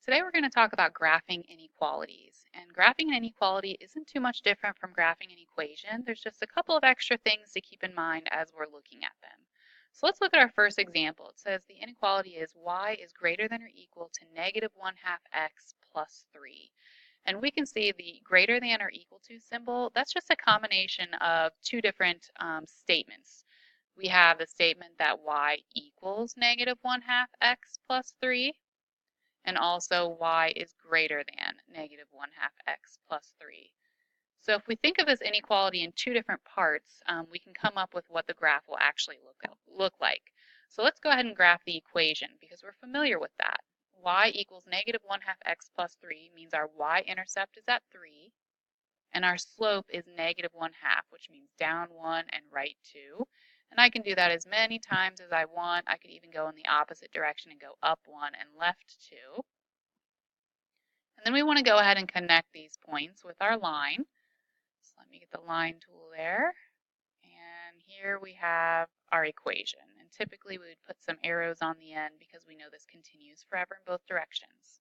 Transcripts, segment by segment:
Today we're going to talk about graphing inequalities. And graphing an inequality isn't too much different from graphing an equation. There's just a couple of extra things to keep in mind as we're looking at them. So let's look at our first example. It says the inequality is y is greater than or equal to negative 1/2 x plus 3. And we can see the greater than or equal to symbol. That's just a combination of two different statements. We have the statement that y equals negative 1/2 x plus 3. And also y is greater than negative 1/2 x plus 3. So if we think of this inequality in two different parts, we can come up with what the graph will actually look like. So let's go ahead and graph the equation because we're familiar with that. Y equals negative 1/2 x plus 3 means our y-intercept is at 3, and our slope is negative 1/2, which means down 1 and right 2. And I can do that as many times as I want. I could even go in the opposite direction and go up 1 and left 2. And then we want to go ahead and connect these points with our line. So let me get the line tool there. And here we have our equation. And typically we would put some arrows on the end because we know this continues forever in both directions.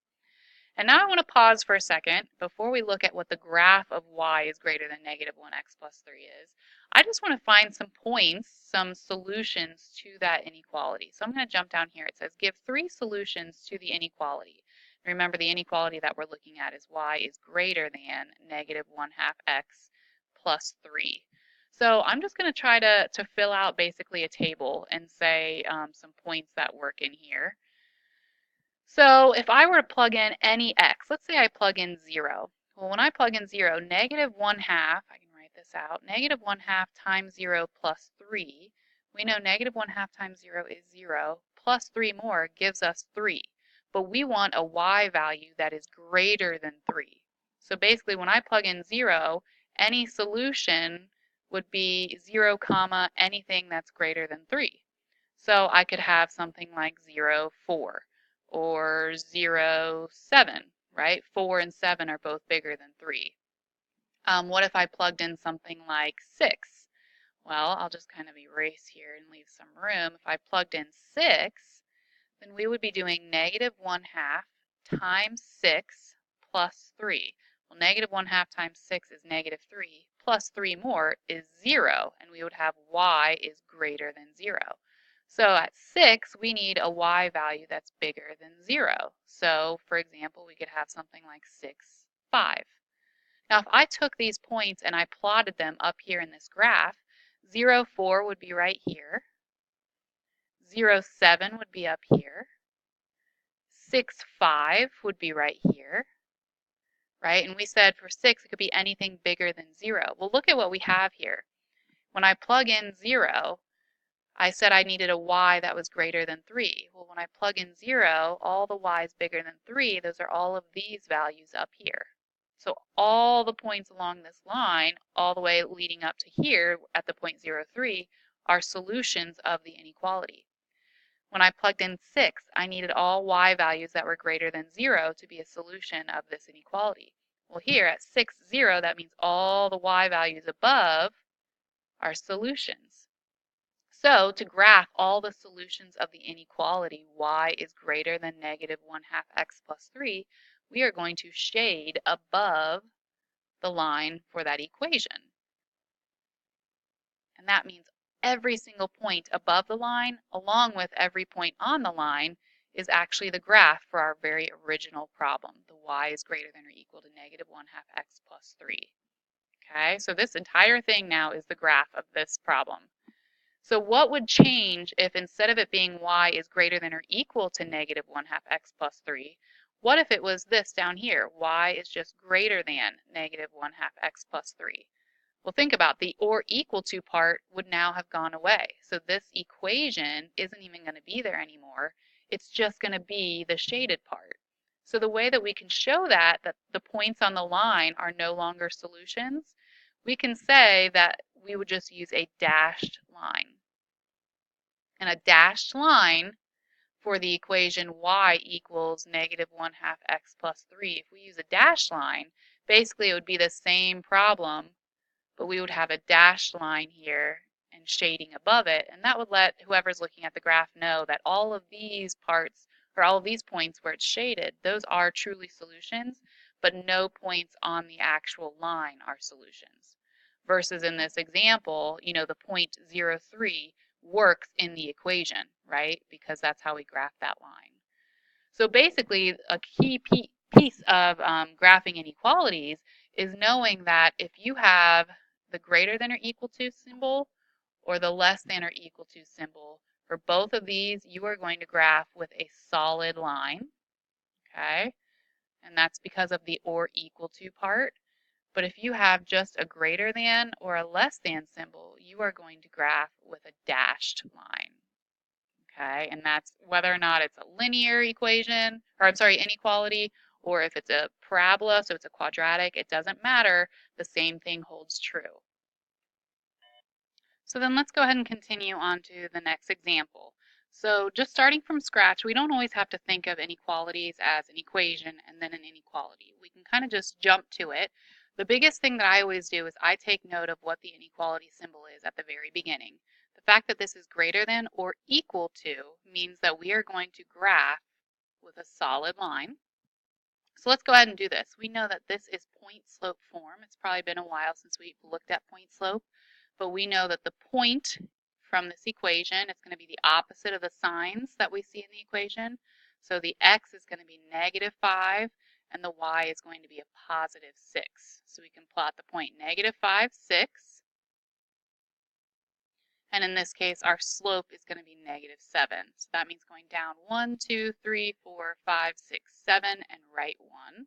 And now I want to pause for a second before we look at what the graph of y is greater than negative 1x plus 3 is. I just want to find some points, some solutions to that inequality. So I'm going to jump down here. It says give 3 solutions to the inequality. Remember, the inequality that we're looking at is y is greater than negative 1/2 x plus 3. So I'm just going to try to fill out basically a table and say some points that work in here. So if I were to plug in any x, let's say I plug in 0. Well, when I plug in 0, negative 1/2, I can write this out, negative 1/2 times 0 plus 3, we know negative 1/2 times 0 is 0, plus 3 more gives us 3. But we want a y value that is greater than 3. So basically when I plug in 0, any solution would be 0, comma, anything that's greater than 3. So I could have something like 0, 4. Or 0, 7, right? 4 and 7 are both bigger than 3. What if I plugged in something like 6? Well, I'll just kind of erase here and leave some room. If I plugged in 6, then we would be doing negative 1/2 times 6 plus 3. Well, negative 1/2 times 6 is negative 3, plus 3 more is 0, and we would have y is greater than 0. So at 6, we need a y value that's bigger than 0. So, for example, we could have something like 6, 5. Now, if I took these points and I plotted them up here in this graph, 0, 4 would be right here. 0, 7 would be up here. 6, 5 would be right here, right? And we said for 6, it could be anything bigger than 0. Well, look at what we have here. When I plug in 0, I said I needed a y that was greater than 3. Well, when I plug in 0, all the y's bigger than 3, those are all of these values up here. So all the points along this line, all the way leading up to here at the point 0, 3, are solutions of the inequality. When I plugged in 6, I needed all y values that were greater than 0 to be a solution of this inequality. Well, here at 6, 0, that means all the y values above are solutions. So to graph all the solutions of the inequality y is greater than negative 1/2 x plus 3, we are going to shade above the line for that equation. And that means every single point above the line, along with every point on the line, is actually the graph for our very original problem. The y is greater than or equal to negative 1/2 x plus 3. Okay, so this entire thing now is the graph of this problem. So what would change if instead of it being y is greater than or equal to negative 1/2 x plus 3, what if it was this down here? Y is just greater than negative 1/2 x plus 3. Well, think about the or equal to part would now have gone away. So this equation isn't even going to be there anymore. It's just going to be the shaded part. So the way that we can show that the points on the line are no longer solutions, we can say that we would just use a dashed line. And a dashed line for the equation y equals negative 1/2 x plus 3. If we use a dashed line, basically it would be the same problem, but we would have a dashed line here and shading above it, and that would let whoever's looking at the graph know that all of these parts or all of these points where it's shaded, those are truly solutions, but no points on the actual line are solutions. Versus in this example, the point 0.03 works in the equation, right? Because that's how we graph that line. So basically, a key piece of graphing inequalities is knowing that if you have the greater than or equal to symbol or the less than or equal to symbol, for both of these, you are going to graph with a solid line, okay? And that's because of the or equal to part. But if you have just a greater than or a less than symbol, you are going to graph with a dashed line. Okay, and that's whether or not it's a linear equation, or I'm sorry, inequality, or if it's a parabola, so it's a quadratic, it doesn't matter. The same thing holds true. So then let's go ahead and continue on to the next example. So just starting from scratch, we don't always have to think of inequalities as an equation and then an inequality. We can kind of just jump to it. The biggest thing that I always do is I take note of what the inequality symbol is at the very beginning. The fact that this is greater than or equal to means that we are going to graph with a solid line. So let's go ahead and do this. We know that this is point slope form. It's probably been a while since we've looked at point slope, but we know that the point from this equation is going to be the opposite of the signs that we see in the equation. So the x is going to be -5 and the y is going to be a +6. So we can plot the point -5, 6. And in this case, our slope is going to be -7. So that means going down 1, 2, 3, 4, 5, 6, 7, and right 1.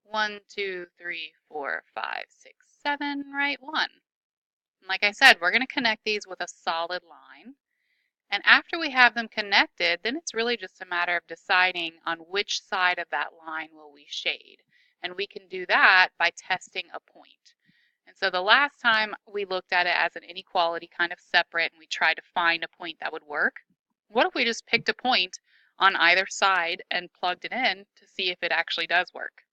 1, 2, 3, 4, 5, 6, 7, right 1. And like I said, we're going to connect these with a solid line. And after we have them connected, then it's really just a matter of deciding on which side of that line will we shade. And we can do that by testing a point. And so the last time we looked at it as an inequality kind of separate and we tried to find a point that would work. What if we just picked a point on either side and plugged it in to see if it actually does work?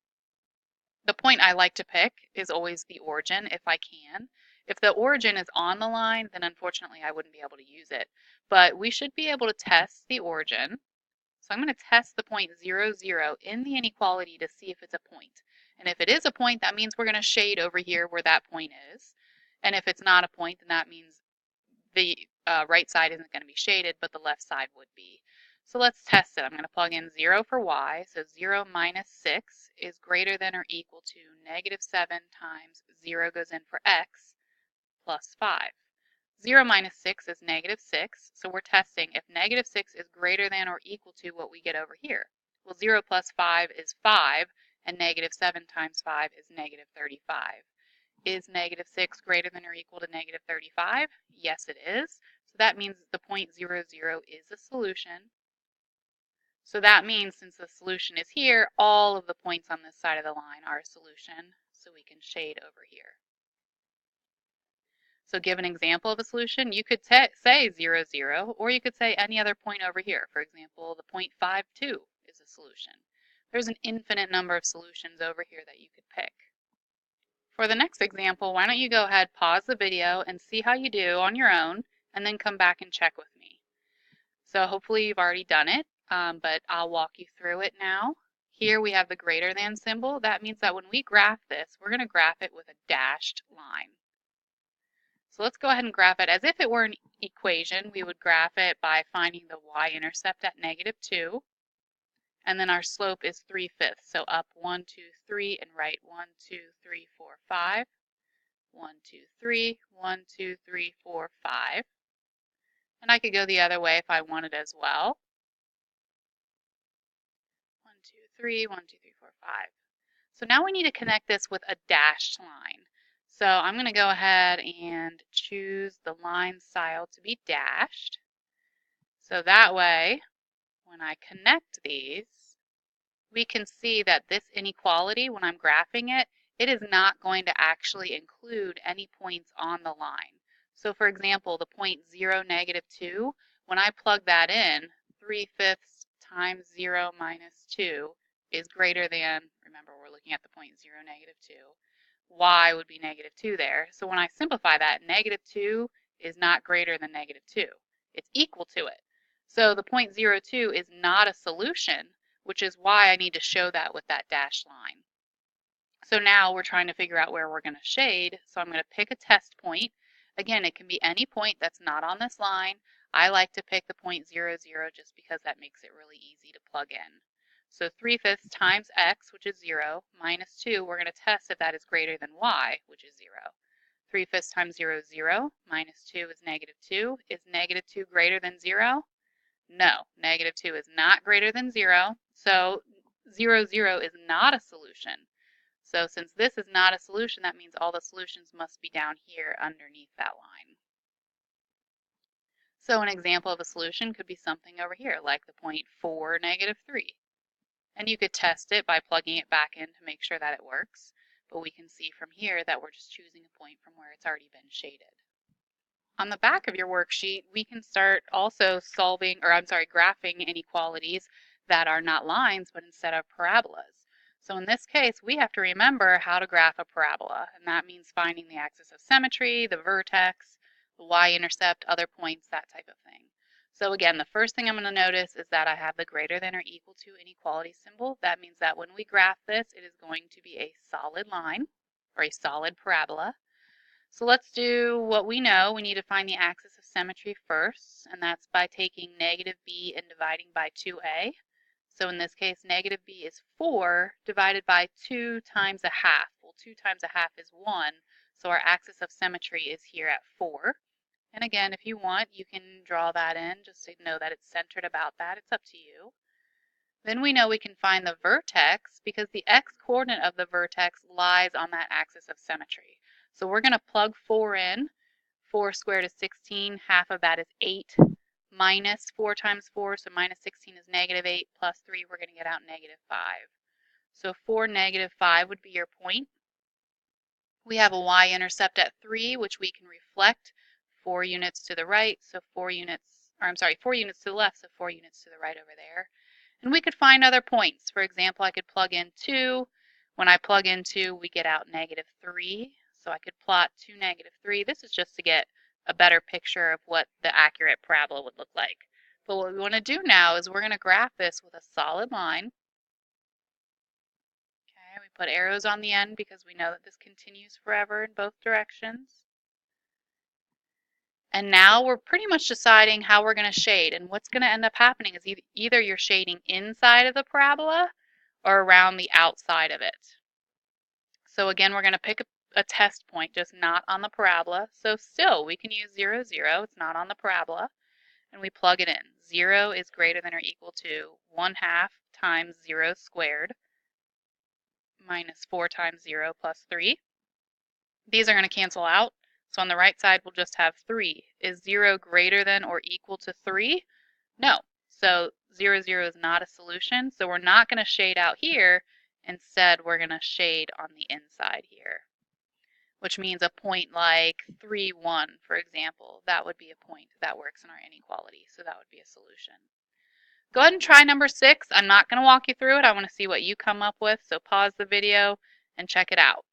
The point I like to pick is always the origin if I can. If the origin is on the line, then unfortunately I wouldn't be able to use it. But we should be able to test the origin. So I'm going to test the point 0, 0 in the inequality to see if it's a point. And if it is a point, that means we're going to shade over here where that point is. And if it's not a point, then that means the right side isn't going to be shaded, but the left side would be. So let's test it. I'm going to plug in 0 for y. So 0 minus 6 is greater than or equal to -7 times 0 goes in for x plus 5. 0 minus 6 is -6, so we're testing if -6 is greater than or equal to what we get over here. Well, 0 plus 5 is 5, and -7 times 5 is -35. Is -6 greater than or equal to -35? Yes, it is. So that means the point 0, 0 is a solution. So that means since the solution is here, all of the points on this side of the line are a solution, so we can shade over here. So give an example of a solution. You could say 0, 0, or you could say any other point over here. For example, the point 5, 2 is a solution. There's an infinite number of solutions over here that you could pick. For the next example, why don't you go ahead, pause the video, and see how you do on your own, and then come back and check with me. So hopefully you've already done it, but I'll walk you through it now. Here we have the greater than symbol. That means that when we graph this, we're going to graph it with a dashed line. So let's go ahead and graph it as if it were an equation. We would graph it by finding the y-intercept at -2. And then our slope is 3/5. So up 1, 2, 3, and right 1, 2, 3, 4, 5. 1, 2, 3, 1, 2, 3, 4, 5. And I could go the other way if I wanted as well. 1, 2, 3, 1, 2, 3, 4, 5. So now we need to connect this with a dashed line. So I'm going to go ahead and choose the line style to be dashed. So that way, when I connect these, we can see that this inequality, when I'm graphing it, it is not going to actually include any points on the line. So for example, the point 0, -2, when I plug that in, 3/5 times 0 minus 2 is greater than, remember we're looking at the point 0, -2, y would be -2 there. So when I simplify that, -2 is not greater than -2. It's equal to it. So the point 0.02 is not a solution, which is why I need to show that with that dashed line. So now we're trying to figure out where we're going to shade. So I'm going to pick a test point. Again, it can be any point that's not on this line. I like to pick the point 0.00 just because that makes it really easy to plug in. So 3/5 times x, which is 0, minus 2, we're going to test if that is greater than y, which is 0. 3/5 times 0 is 0, minus 2 is negative 2. Is negative 2 greater than 0? No, negative 2 is not greater than 0. So 0, 0 is not a solution. So since this is not a solution, that means all the solutions must be down here underneath that line. So an example of a solution could be something over here, like the point 4, negative 3. And you could test it by plugging it back in to make sure that it works. But we can see from here that we're just choosing a point from where it's already been shaded. On the back of your worksheet, we can start also graphing inequalities that are not lines, but instead of parabolas. So in this case, we have to remember how to graph a parabola, and that means finding the axis of symmetry, the vertex, the y-intercept, other points, that type of thing. So again, the first thing I'm going to notice is that I have the greater than or equal to inequality symbol. That means that when we graph this, it is going to be a solid line, or a solid parabola. So let's do what we know. We need to find the axis of symmetry first, and that's by taking negative b and dividing by 2a. So in this case, negative b is 4 divided by 2 times a half. Well, 2 times a half is 1, so our axis of symmetry is here at 4. And again, if you want, you can draw that in just to know that it's centered about that. It's up to you. Then we know we can find the vertex because the x-coordinate of the vertex lies on that axis of symmetry. So we're going to plug 4 in. 4 squared is 16. Half of that is 8 minus 4 times 4. So minus 16 is negative 8 plus 3. We're going to get out negative 5. So 4, negative 5 would be your point. We have a y-intercept at 3, which we can reflect 4 units to the right. So 4 units to the left. So 4 units to the right over there. And we could find other points. For example, I could plug in 2. When I plug in 2, we get out negative 3. So I could plot 2, negative 3. This is just to get a better picture of what the accurate parabola would look like. But what we want to do now is we're going to graph this with a solid line. Okay, we put arrows on the end because we know that this continues forever in both directions. And now we're pretty much deciding how we're going to shade. And what's going to end up happening is either you're shading inside of the parabola or around the outside of it. So again, we're going to pick a test point, just not on the parabola. So still, we can use 0, 0. It's not on the parabola. And we plug it in. 0 is greater than or equal to 1/2 times 0 squared minus 4 times 0 plus 3. These are going to cancel out. So on the right side, we'll just have 3. Is 0 greater than or equal to 3? No. So 0, 0 is not a solution. So we're not going to shade out here. Instead, we're going to shade on the inside here, which means a point like 3, 1, for example. That would be a point that works in our inequality. So that would be a solution. Go ahead and try number 6. I'm not going to walk you through it. I want to see what you come up with. So pause the video and check it out.